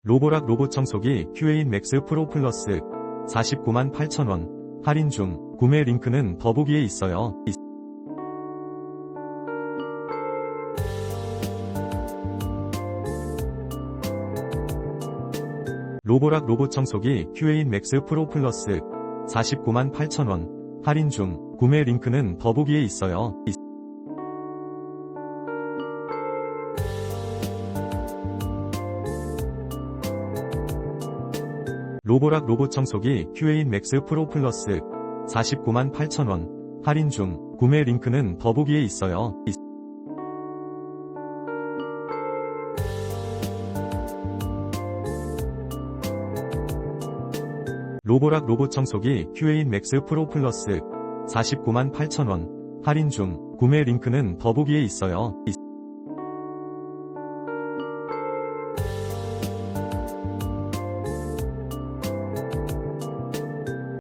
로보락 로봇청소기 큐에인 맥스 프로 플러스 49만 8천원 할인 중. 구매 링크는 더보기에 있어요. 로보락 로봇청소기 큐에인 맥스 프로 플러스 49만 8천원 할인 중. 구매 링크는 더보기에 있어요. 로보락 로봇청소기 큐에인 맥스 프로 플러스 49만 8천원 할인 중. 구매 링크는 더보기에 있어요. 로보락 로봇청소기 큐에인 맥스 프로 플러스 49만 8천원 할인 중. 구매 링크는 더보기에 있어요.